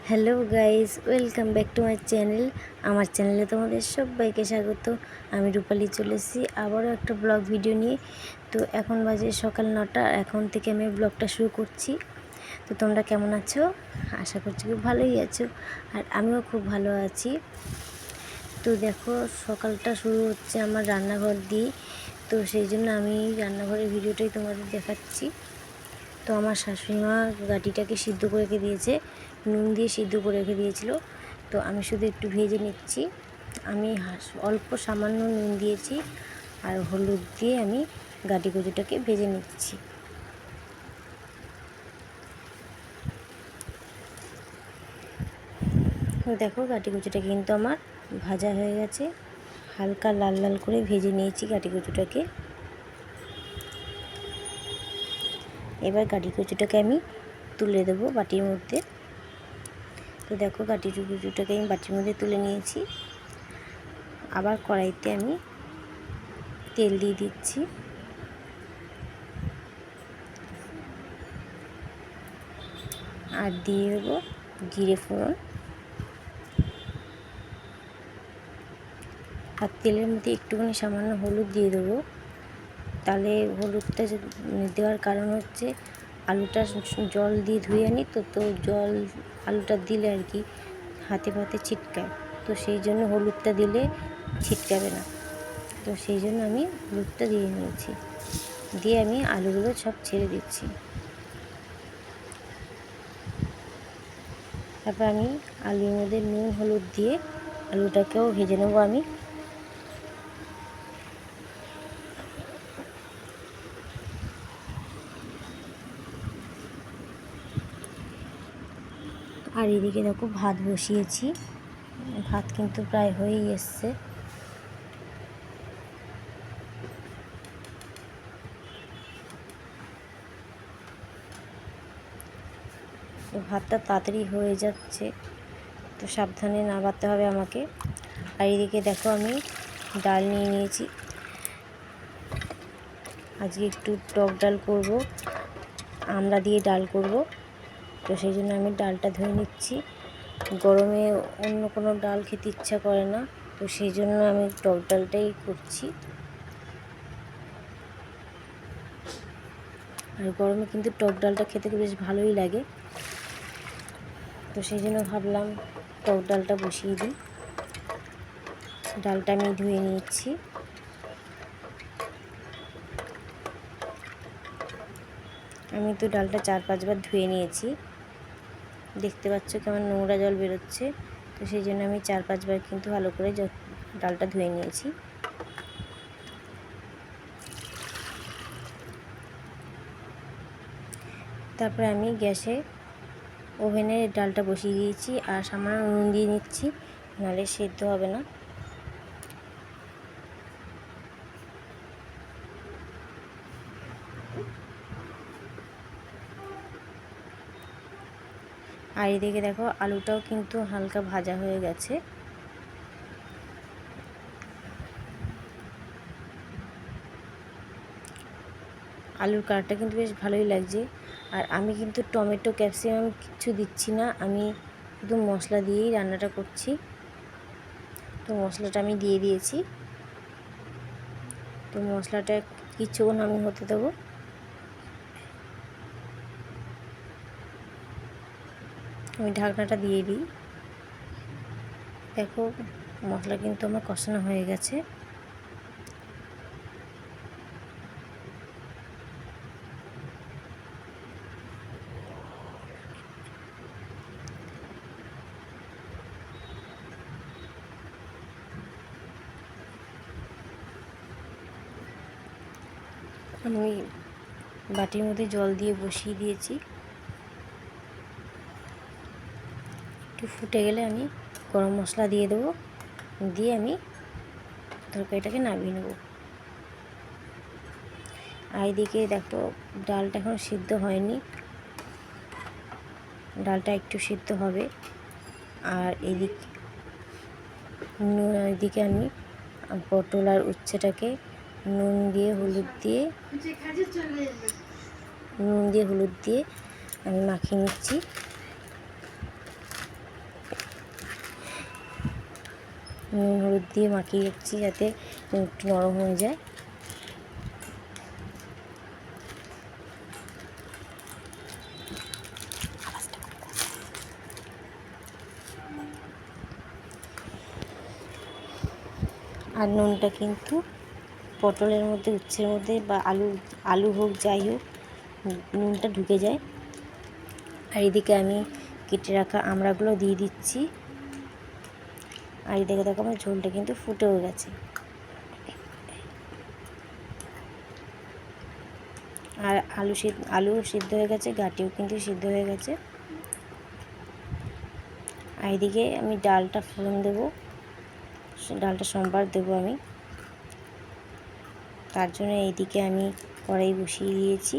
Hello guys, welcome back to my channel. আমার চ্যানেলে তোমাদের সবাইকে স্বাগত। আমি রূপালী চলে এসেছি আবারও একটা ব্লগ ভিডিও নিয়ে। তো এখন বাজে সকাল 9টা। এখন থেকে আমি ব্লগটা শুরু করছি। তো তোমরা কেমন আছো? আশা করছি খুব ভালোই আছো, আর আমিও খুব ভালো আছি। তো দেখো, সকালটা শুরু হচ্ছে আমার রান্নাঘর দিয়ে। তো সেই জন্য আমি রান্নাঘরের ভিডিওটাই তোমাদের দেখাচ্ছি। তো আমার শাশুড়িমা গাটিটাকে সিদ্ধ করে রেখে দিয়েছে, নুন দিয়ে সিদ্ধ করে রেখে দিয়েছিল। তো আমি শুধু একটু ভেজে নিচ্ছি। আমি অল্প সামান্য নুন দিয়েছি আর হলুদ দিয়ে আমি গাটি কচুটাকে ভেজে নিচ্ছি। দেখো, গাটি কচুটা কিন্তু আমার ভাজা হয়ে গেছে। হালকা লাল লাল করে ভেজে নিয়েছি গাটি কচুটাকে। এবার গাটি কচুটাকে আমি তুলে দেবো বাটির মধ্যে। তো দেখো, গাটি কচুটাকে আমি বাটির মধ্যে তুলে নিয়েছি। আবার কড়াইতে আমি তেল দিয়ে দিচ্ছি। আর দিয়ে দেবো জিরে ফোড়ন। আর তেলের মধ্যে একটুখানি সামান্য হলুদ দিয়ে দেবো। তাহলে হলুদটা দেওয়ার কারণ হচ্ছে আলুটা জল দিয়ে ধুয়ে আনি, তো জল আলুটা দিলে আর কি হাতে পাতে ছিটকায়। তো সেই জন্য হলুদটা দিলে ছিটকাবে না। তো সেই জন্য আমি হলুদটা দিয়ে নিয়েছি। দিয়ে আমি আলুগুলো সব ছেড়ে দিচ্ছি। তারপর আমি আলুর মধ্যে নুন হলুদ দিয়ে আলুটাকেও ভেজে নেবো আমি। আর এদিকে দেখো, ভাত বসিয়েছি। ভাত কিন্তু প্রায় হয়েই এসছে। ভাতটা তাড়াতাড়ি হয়ে যাচ্ছে, তো সাবধানে নাড়াতে হবে আমাকে। আর এদিকে দেখো, আমি ডাল নিয়ে নিয়েছি। আজকে একটু টক ডাল করব, আমড়া দিয়ে ডাল করব। তো সেই জন্য আমি ডালটা ধুয়ে নিচ্ছি। গরমে অন্য কোনো ডাল খেতে ইচ্ছা করে না, তো সেই জন্য আমি টক ডালটাই করছি। আর গরমে কিন্তু টক ডালটা খেতে বেশ ভালোই লাগে। তো সেই জন্য ভাবলাম টক ডালটা বসিয়ে দিই। ডালটা আমি ধুয়ে নিচ্ছি। আমি তো ডালটা 4-5 বার ধুয়ে নিয়েছি। দেখতে পাচ্ছ কেমন নোংরা জল বেরোচ্ছে। তো সেই জন্য আমি 4-5 বার কিন্তু ভালো করে ডালটা ধুয়ে নিয়েছি। তারপরে আমি গ্যাসে ওভেনে ডালটা বসিয়ে দিয়েছি আর সামান্য নুন দিয়ে নিচ্ছি, নাহলে সেদ্ধ হবে না। আর এদিকে দেখো, আলুটাও কিন্তু হালকা ভাজা হয়ে গেছে। আলুর কালারটা কিন্তু বেশ ভালোই লাগছে। আর আমি কিন্তু টমেটো ক্যাপসিকাম কিছু দিচ্ছি না, আমি শুধু মশলা দিয়েই রান্নাটা করছি। তো মশলাটা আমি দিয়ে দিয়েছি। তো মশলাটা কিছুক্ষণ আমি হতে দেবো। আমি ঢাকনাটা দিয়ে দিই। দেখো, মশলা কিন্তু আমার কষানো হয়ে গেছে। আমি বাটির মধ্যে জল দিয়ে বসিয়ে দিয়েছি। একটু ফুটে গেলে আমি গরম মশলা দিয়ে দেবো, দিয়ে আমি তরকারিটাকে নামিয়ে নেব। আর এদিকে দেখো, ডালটা এখন সিদ্ধ হয়নি, ডালটা একটু সিদ্ধ হবে। আর এদিকে আমি পটল আর উচ্ছেটাকে নুন দিয়ে হলুদ দিয়ে আমি মাখিয়ে নিচ্ছি। নুন হলুদ দিয়ে মাখিয়ে যাচ্ছি যাতে একটু নরম হয়ে যায়। আর নুনটা কিন্তু পটলের মধ্যে, উচ্ছের মধ্যে বা আলু হোক যাই হোক, নুনটা ঢুকে যায়। আর এদিকে আমি কেটে রাখা আমড়াগুলো দিয়ে দিচ্ছি। আর এদিকে দেখো আমার ঝোলটা কিন্তু ফুটেও গেছে। আর আলু সিদ্ধ হয়ে গেছে, গাটিও কিন্তু সিদ্ধ হয়ে গেছে। আর এদিকে আমি ডালটা ফোড়ন দেবো, ডালটা সোমবার দেবো আমি। তার জন্য এইদিকে আমি কড়াই বসিয়ে দিয়েছি।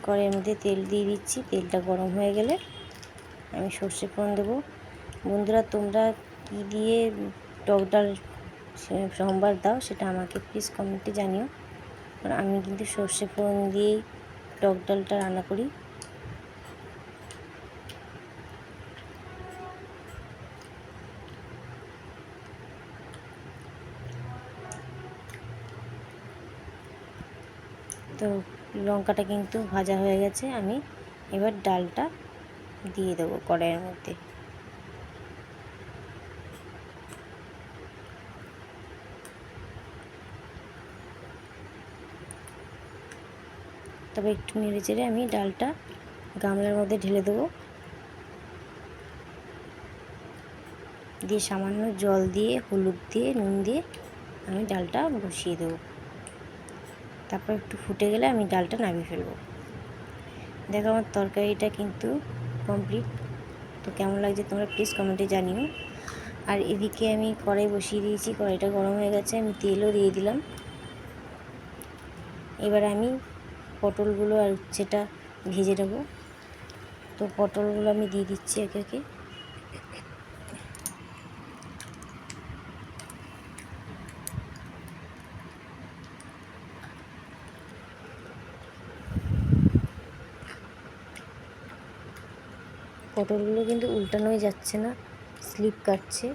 কড়াইয়ের মধ্যে তেল দিয়ে দিচ্ছি। তেলটা গরম হয়ে গেলে আমি সর্ষে ফোড়ন দেবো। বন্ধুরা, তোমরা কী দিয়ে টক ডাল সোমবার দাও সেটা আমাকে প্লিজ কমেন্টে জানিও। কারণ আমি কিন্তু সর্ষে ফোড়ন দিয়েই টক ডালটা রান্না করি। তো লঙ্কাটা কিন্তু ভাজা হয়ে গেছে, আমি এবার ডালটা দিয়ে দেবো কড়াইয়ের মধ্যে। তবে একটু নেড়ে চেড়ে আমি ডালটা গামলার মধ্যে ঢেলে দেবো, দিয়ে সামান্য জল দিয়ে, হলুদ দিয়ে, নুন দিয়ে আমি ডালটা বসিয়ে দেবো। তারপর একটু ফুটে গেলে আমি ডালটা নামিয়ে ফেলবো। দেখো আমার তরকারিটা কিন্তু কমপ্লিট। তো কেমন লাগছে তোমরা প্লিজ কমেন্টে জানিও। আর এদিকে আমি কড়াই বসিয়ে দিয়েছি, কড়াইটা গরম হয়ে গেছে, আমি তেলও দিয়ে দিলাম। এবার আমি পটলগুলো আর উচ্ছেটা ভেজে নেবো। তো পটলগুলো আমি দিয়ে দিচ্ছি একে একে। পটলগুলো কিন্তু উল্টানোই যাচ্ছে না, স্লিপ কাটছে।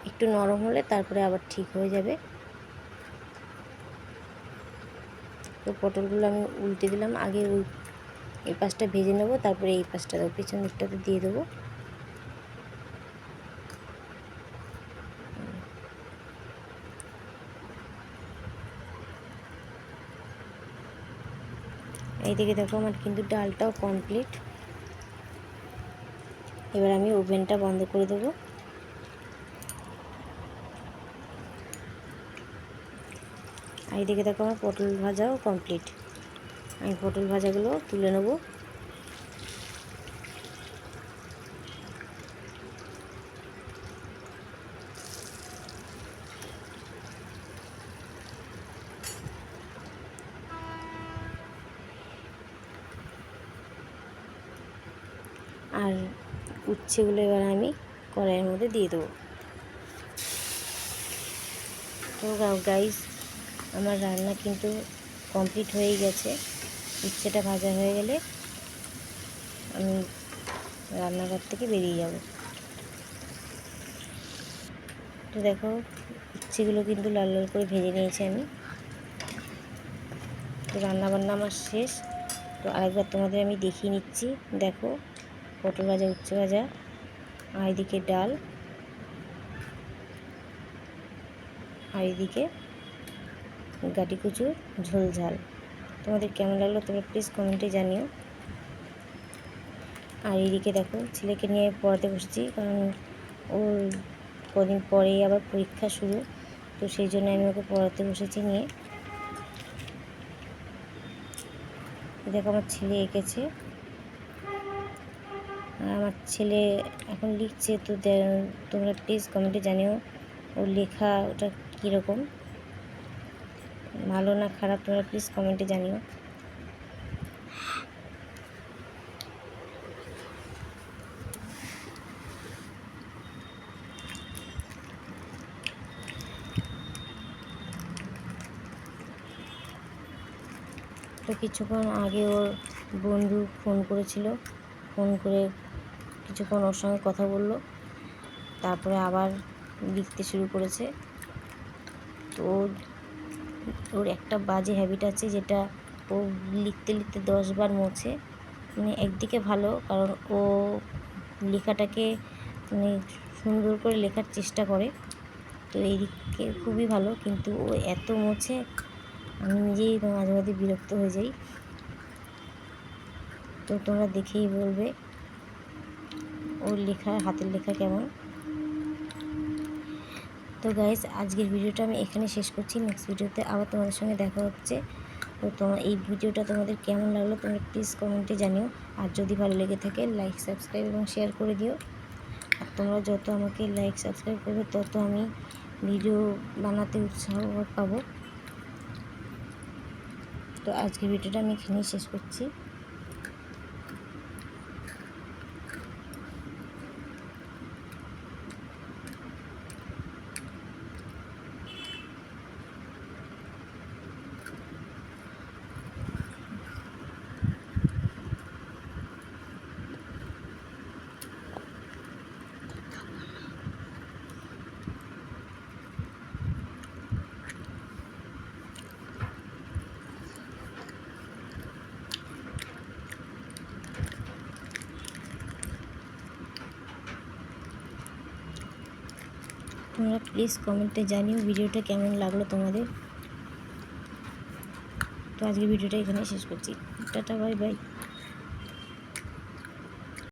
একটু নরম হলে তারপরে আবার ঠিক হয়ে যাবে। তো পটলগুলো আমি উল্টে দিলাম। আগে এই পাশটা ভেজে নেবো, তারপরে এই পাশটা দেবো, পিছন দিকটাতে দিয়ে দেবো। এইদিকে দেখো আমার কিন্তু ডালটাও কমপ্লিট। এবার আমি ওভেনটা বন্ধ করে দেবো। আর এইদিকে দেখো আমার পটল ভাজাও কমপ্লিট। আমি পটল ভাজাগুলো তুলে নেব। আর উচ্ছেগুলো এবার আমি কড়াইয়ের মধ্যে দিয়ে দেবো। তো গাইস, আমার রান্না কিন্তু কমপ্লিট হয়ে গেছে। উচ্ছেটা ভাজা হয়ে গেলে আমি রান্নাঘর থেকে বেরিয়ে যাব। তো দেখো উচ্ছেগুলো কিন্তু লাল লাল করে ভেজে নিয়েছি আমি। তো রান্নাবান্না আমার শেষ। তো আরেকবার তোমাদের আমি দেখিয়ে নিচ্ছি। দেখো পটল ভাজা, উচ্ছে ভাজা, আর এদিকে ডাল, আর এদিকে গাটি কচুর ঝোল ঝাল। তোমাদের কেমন লাগলো তোমরা প্লিজ কমেন্টে জানিও। আর এদিকে দেখো ছেলেকে নিয়ে পড়াতে বসেছি, কারণ ওর কদিন পরেই আবার পরীক্ষা শুরু। তো সেই জন্য আমি ওকে পড়াতে বসেছি নিয়ে। দেখো আমার ছেলে এঁকেছে, আর আমার ছেলে এখন লিখছে। তো তোমরা প্লিজ কমেন্টে জানিও ওর লেখা ওটা কীরকম, ভালো না খারাপ, তোমরা প্লিজ কমেন্টে জানিও। তো কিছুক্ষণ আগে ওর বন্ধু ফোন করেছিল, ফোন করে কিছুক্ষণ ওর সঙ্গে কথা বললো। তারপরে আবার লিখতে শুরু করেছে। তো ওর একটা বাজে হ্যাবিট আছে, যেটা ও লিখতে লিখতে 10 বার মোছে। মানে একদিকে ভালো, কারণ ও লেখাটাকে মানে সুন্দর করে লেখার চেষ্টা করে, তো এই দিকে খুবই ভালো। কিন্তু ও এত মোছে, আমি নিজেই মাঝে মাঝে বিরক্ত হয়ে যাই। তো তোমরা দেখেই বলবে ওর লেখা, হাতের লেখা কেমন। তো গাইস, আজকের ভিডিওটা আমি এখানে শেষ করছি। নেক্সট ভিডিওতে আবার তোমাদের সঙ্গে দেখা হচ্ছে। তো তোমার এই ভিডিওটা তোমাদের কেমন লাগলো তোমরা প্লিজ কমেন্টে জানিও। আর যদি ভালো লেগে থাকে লাইক, সাবস্ক্রাইব এবং শেয়ার করে দিও। আর তোমরা যত আমাকে লাইক, সাবস্ক্রাইব করবে তত আমি ভিডিও বানাতে উৎসাহ পাবো। তো আজকের ভিডিওটা আমি এখানেই শেষ করছি। তোমরা প্লিজ কমেন্টে জানিও ভিডিওটা কেমন লাগলো তোমাদের। তো আজকে ভিডিওটা এখানে শেষ করছি। Tata, bye bye.